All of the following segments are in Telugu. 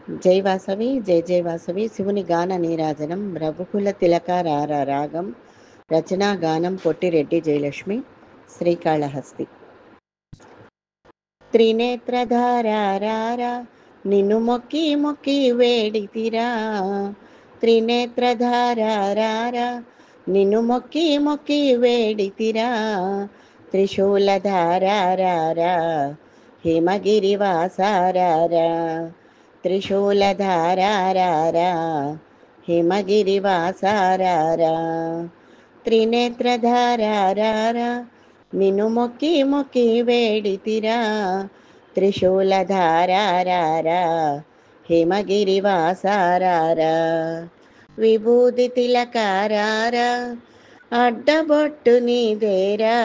జై వాసవి జై జై వాసవి శివుని గాన నీరాజనం రఘుకుల తిలకారార రాగం రచనా గానం పొట్టిరెడ్డి జయలక్ష్మి శ్రీకాళహస్తి. త్రినేత్రధారారా నిన్ను మొక్కి మొక్కి వేడితిరా, త్రినేత్రధారారా నిన్ను మొక్కి మొక్కి వేడితిరా, త్రిశూలధారారా హిమగిరివాసారారా, త్రిశూలధారారా హిమగిరివాసారారా, త్రినేత్రధారారా నిన్ను మొక్కి మొక్కి వేడితిరా, త్రిశూలధారారా హిమగిరివాసారారా, విభూది తిలకారారా అడ్డబొట్టు నీదేరా,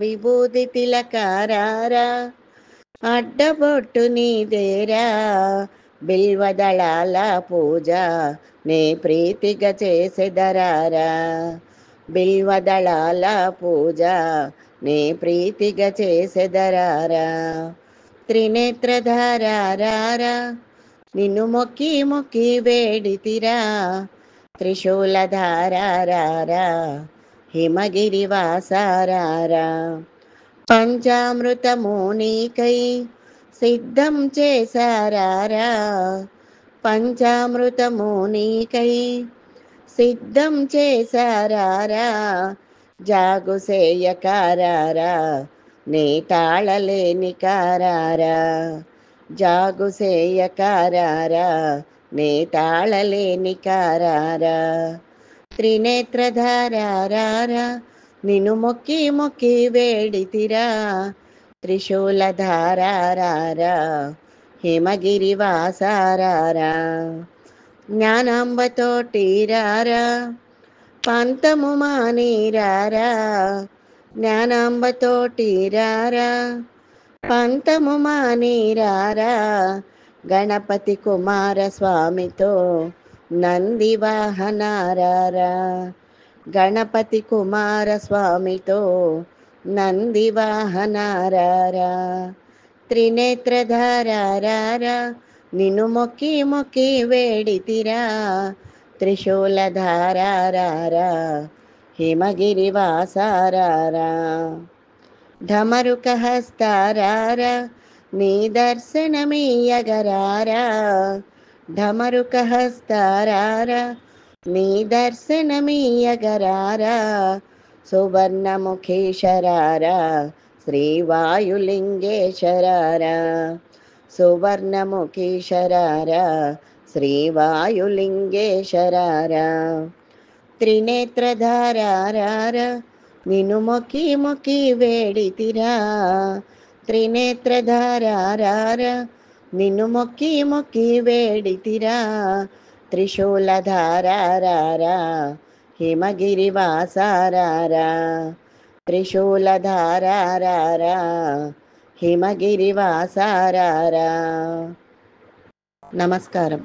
విభూది తిలకారారా అడ్డబొట్టు నీదేరా, బిల్వదళాల పూజ నే ప్రీతిగా చేసెదరారా, బిల్వదళాల పూజ నే ప్రీతిగా చేసెదరారా, త్రినేత్రధారారా నిన్ను మొక్కి మొక్కి వేడితిరా, త్రిశూలధారారా హిమగిరివాసారారా, పంచామృతము నీకై సిద్ధం చేశారారా, పంచామృతము నీకై సిద్ధం చేశారారా, జాగుసేయకారారా నీ తాళలేని కారారా, జాగుసేయకారారా నీ తాళలేని కారారా, త్రినేత్రధారారా నిన్ను మొక్కి మొక్కి వేడితిరా, త్రిశూలధారారా హిమగిరివాసారారా, జ్ఞానాంబతోటిరారా పంతము మానిరారా, జ్ఞానాంబతోటిరారా పంతము మానిరారా, గణపతి కుమార స్వామితో నంది వాహనారారా, గణపతి కుమార స్వామితో నంది వాహనారారా, త్రినేత్రధారారా నిన్ను మొక్కి మొక్కి వేడితిరా, త్రిశూలధారారా హిమగిరివాసారారా, ఢమరుక హస్తారారా నీ దర్శనమీయగరారా, ఢమరుక హస్తారారా నీ దర్శనమీయగరారా, సువర్ణముఖీశరారా శ్రీవాయులింగేశరారా, సువర్ణముఖీశరారా శ్రీవాయులింగేశరారా, త్రినేత్రధారారా నిన్ను మొక్కి మొక్కి వేడితిరా, త్రినేత్రధారారా నిన్ను మొక్కి మొక్కి వేడితిరా, త్రిశూలధారారా హిమగిరివాసారారా, త్రిశూలధారారా హిమగిరివాసారారా. నమస్కారం.